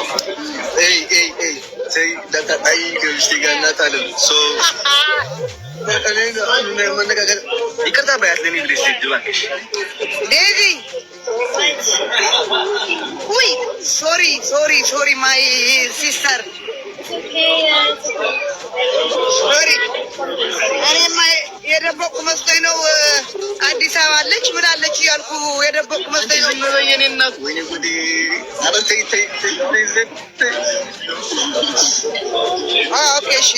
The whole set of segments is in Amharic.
Hey, say that I still got not at him. So, ይቅርታ ባያት ለኔ ብለሽ እባክሽ ዴዚ Wait, sorry, my sister. Sorry. እኔማ የደበቁ መስሎኝ ነው። አዲስ አበባ አለች ምን አለች እያልኩ የደበቁ መስሎኝ ነው። የኔ እናት ወይኔ ጉዴ! ኧረ ተይ። ኦኬ እሺ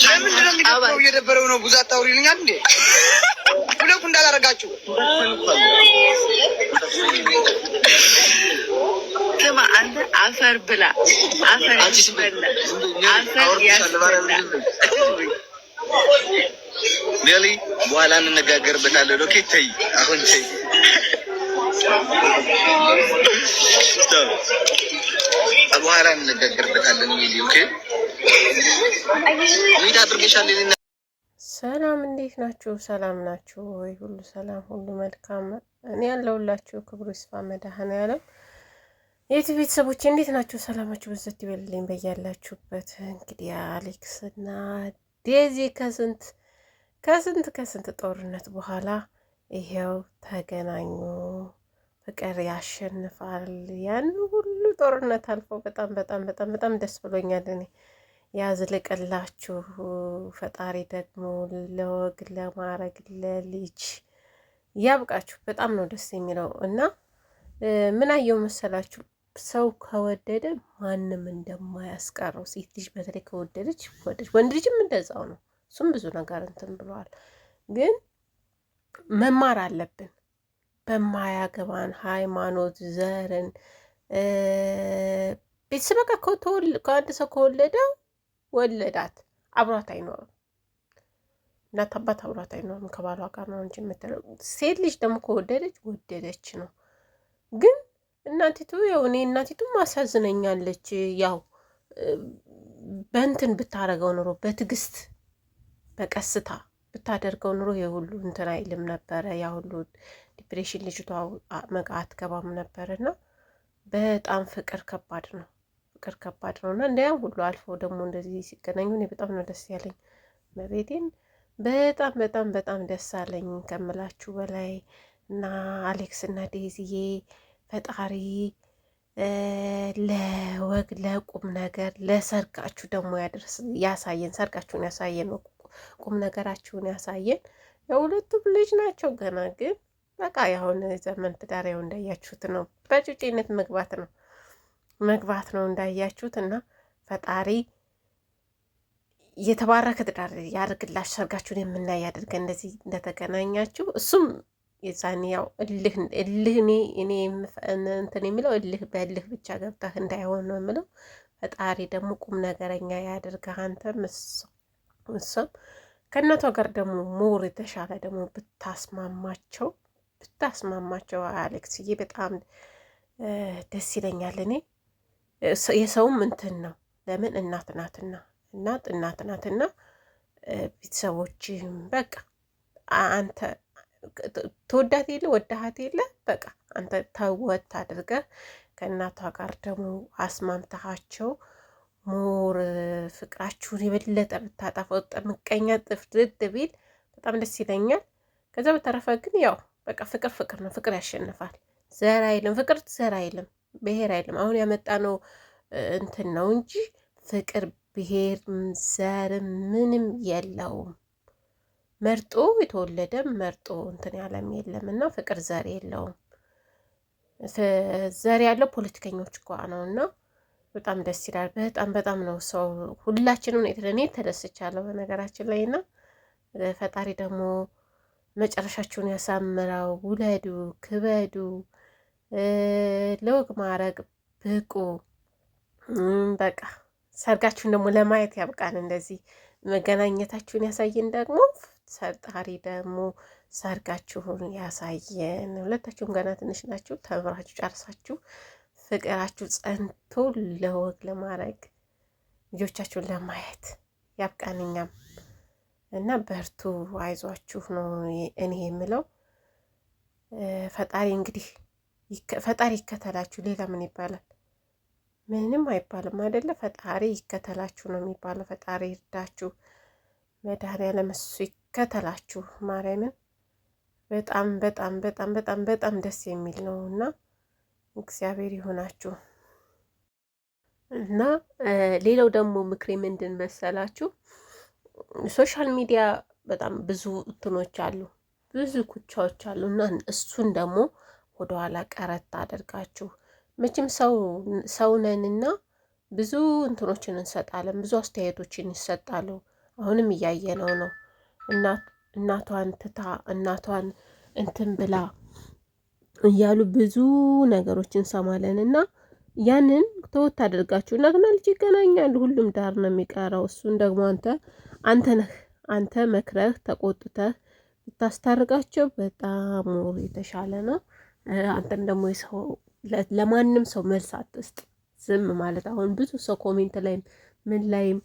ለምንድነው እየደበረው ነው? ብዙ አታውሪልኛል እንዴ? ሁለቱ እንዳላረጋችሁ ስማ አንተ አፈር ብላ አፈር ይበላ አፈር ያስበላ ሜሊ በኋላ እንነጋገርበታለን። ኦኬ ተይ አሁን ተይ በኋላ እንነጋገርበታለን። ሜሊ ኦኬ ምን ታድርገሻለሽ? ሰላም እንዴት ናችሁ? ሰላም ናችሁ ወይ? ሁሉ ሰላም፣ ሁሉ መልካም። እኔ ያለሁላችሁ ክብሩ ይስፋ መድኃኔዓለም። የዩቲዩብ ቤተሰቦች እንዴት ናችሁ? ሰላማችሁ ብዝት ይበልልኝ በያላችሁበት። እንግዲህ አሌክስ እና ዴዚ ከስንት ጦርነት በኋላ ይሄው ተገናኙ። ፍቅር ያሸንፋል። ያን ሁሉ ጦርነት አልፎ በጣም ደስ ብሎኛል እኔ። ያዝልቅላችሁ ፈጣሪ ደግሞ ለወግ ለማረግ ለልጅ ያብቃችሁ። በጣም ነው ደስ የሚለው እና ምን አየው መሰላችሁ፣ ሰው ከወደደ ማንም እንደማያስቀረው። ሴት ልጅ በተለይ ከወደደች ወንድ ልጅም እንደዛው ነው። እሱም ብዙ ነገር እንትን ብለዋል። ግን መማር አለብን በማያገባን ሃይማኖት፣ ዘርን፣ ቤተሰብ በቃ ከአንድ ሰው ከወለደ ወለዳት አብሯት አይኖርም። እናት አባት አብሯት አይኖርም፣ ከባሏ ጋር ነው እንጂ የምትለው። ሴት ልጅ ደግሞ ከወደደች ወደደች ነው። ግን እናቲቱ ያው እኔ እናቲቱ ማሳዝነኛለች። ያው በእንትን ብታረገው ኑሮ በትዕግስት በቀስታ ብታደርገው ኑሮ የሁሉ እንትን አይልም ነበረ። ያ ሁሉ ዲፕሬሽን ልጅቷ አትገባም ነበርና በጣም ፍቅር ከባድ ነው። እና እንዲያም ሁሉ አልፎ ደግሞ እንደዚህ ሲገናኙ እኔ በጣም ነው ደስ ያለኝ። መቤቴን በጣም ደስ አለኝ ከምላችሁ በላይ። እና አሌክስ እና ዴዚዬ ፈጣሪ ለወግ ለቁም ነገር ለሰርጋችሁ ደግሞ ያሳየን። ሰርጋችሁን ያሳየን፣ ቁም ነገራችሁን ያሳየን። የሁለቱም ልጅ ናቸው ገና። ግን በቃ የአሁን ዘመን ትዳር ያው እንዳያችሁት ነው። በጩጬነት መግባት ነው እንዳያችሁት። እና ፈጣሪ የተባረከ ትዳር ያድርግላችሁ። ሰርጋችሁን የምናይ ያድርገን እንደዚህ እንደተገናኛችሁ። እሱም የዛኔ ያው እልህ እኔ እንትን የሚለው እልህ በእልህ ብቻ ገብተህ እንዳይሆን ነው የምለው። ፈጣሪ ደግሞ ቁም ነገረኛ ያድርግህ። አንተም እሷም ከእናቷ ጋር ደግሞ ሞር የተሻለ ደግሞ ብታስማማቸው አሌክስዬ በጣም ደስ ይለኛል። እኔ የሰውም እንትን ነው። ለምን እናት ናትና ቤተሰቦችም በቃ አንተ ተወዳት የለ ወዳሃት የለ በቃ አንተ ተወት አድርገህ ከእናቷ ጋር ደግሞ አስማምተሃቸው ሞር ፍቅራችሁን የበለጠ ብታጣፈው ምቀኛ ጥፍድድ ቢል በጣም ደስ ይለኛል። ከዛ በተረፈ ግን ያው በቃ ፍቅር ነው። ፍቅር ያሸንፋል። ዘር አይልም፣ ፍቅር ዘር አይልም፣ ብሔር አይልም። አሁን ያመጣነው እንትን ነው እንጂ ፍቅር ብሔር ዘር ምንም የለውም። መርጦ የተወለደም መርጦ እንትን ያለም የለም። እና ፍቅር ዘር የለውም። ዘር ያለው ፖለቲከኞች እኮ ነው። እና በጣም ደስ ይላል። በጣም ነው ሰው ሁላችንም እኔ ተደስቻለሁ በነገራችን ላይ። እና ፈጣሪ ደግሞ መጨረሻችሁን ያሳምረው። ውለዱ፣ ክበዱ፣ ለወግ ማዕረግ ብቁ። በቃ ሰርጋችሁን ደግሞ ለማየት ያብቃን። እንደዚህ መገናኘታችሁን ያሳየን። ደግሞ ፈጣሪ ደግሞ ሰርጋችሁን ያሳየን። ሁለታችሁም ገና ትንሽ ናችሁ፣ ተምራችሁ ጨርሳችሁ ፍቅራችሁ ጸንቶ ለወግ ለማድረግ ልጆቻችሁን ለማየት ያብቃን። እኛም እና በርቱ፣ አይዟችሁ ነው እኔ የምለው። ፈጣሪ እንግዲህ ፈጣሪ ይከተላችሁ። ሌላ ምን ይባላል? ምንም አይባልም አይደለ? ፈጣሪ ይከተላችሁ ነው የሚባለው። ፈጣሪ ይርዳችሁ፣ መድኃኒዓለም እሱ ይከተላችሁ። ማርያምን በጣም በጣም በጣም በጣም በጣም ደስ የሚል ነው እና እግዚአብሔር ይሆናችሁ። እና ሌላው ደግሞ ምክሬ ምንድን መሰላችሁ? ሶሻል ሚዲያ በጣም ብዙ እንትኖች አሉ፣ ብዙ ኩቻዎች አሉ እና እሱን ደግሞ ወደኋላ ቀረት አድርጋችሁ መቼም ሰው ነንና ብዙ እንትኖችን እንሰጣለን፣ ብዙ አስተያየቶችን ይሰጣሉ። አሁንም እያየነው ነው። እናቷን ትታ እናቷን እንትን ብላ እያሉ ብዙ ነገሮች እንሰማለን እና ያንን ተወት አድርጋችሁ እናትና ልጅ ይገናኛሉ። ሁሉም ዳር ነው የሚቀረው። እሱን ደግሞ አንተ መክረህ ተቆጥተህ ብታስታርቃቸው በጣም የተሻለ ነው። አንተም ደግሞ ለማንም ሰው መልስ አትስጥ፣ ዝም ማለት። አሁን ብዙ ሰው ኮሜንት ላይም ምን ላይም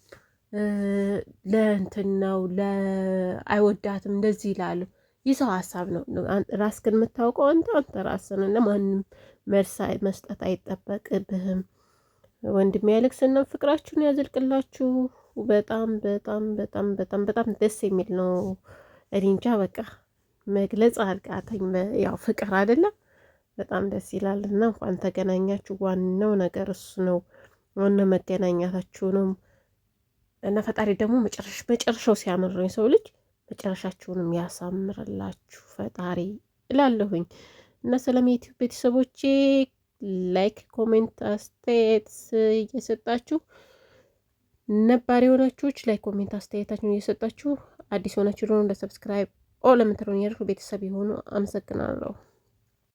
ለእንትን ነው አይወዳትም እንደዚህ ይላሉ። የሰው ሀሳብ ነው። ራስህን የምታውቀው አንተ ራስህን እና ማንም መልስ መስጠት አይጠበቅብህም። ወንድሜ ያለቅስና ፍቅራችሁን ያዘልቅላችሁ። በጣም በጣም በጣም በጣም በጣም ደስ የሚል ነው። እኔ እንጃ በቃ መግለጽ አልቃተኝ። ያው ፍቅር አይደለም በጣም ደስ ይላል እና እንኳን ተገናኛችሁ። ዋናው ነገር እሱ ነው። ዋናው መገናኛታችሁ ነው እና ፈጣሪ ደግሞ መጨረሻው ሲያምር ነው የሰው ልጅ መጨረሻችሁንም ያሳምርላችሁ ፈጣሪ እላለሁኝ። እና ሰላም የዩቲዩብ ቤተሰቦቼ ላይክ፣ ኮሜንት፣ አስተያየት እየሰጣችሁ ነባር የሆናችሁች ላይክ፣ ኮሜንት አስተያየታችሁን እየሰጣችሁ አዲስ የሆናችሁ ደግሞ ለሰብስክራይብ ለምትለውን ያደርጉ ቤተሰብ የሆኑ አመሰግናለሁ።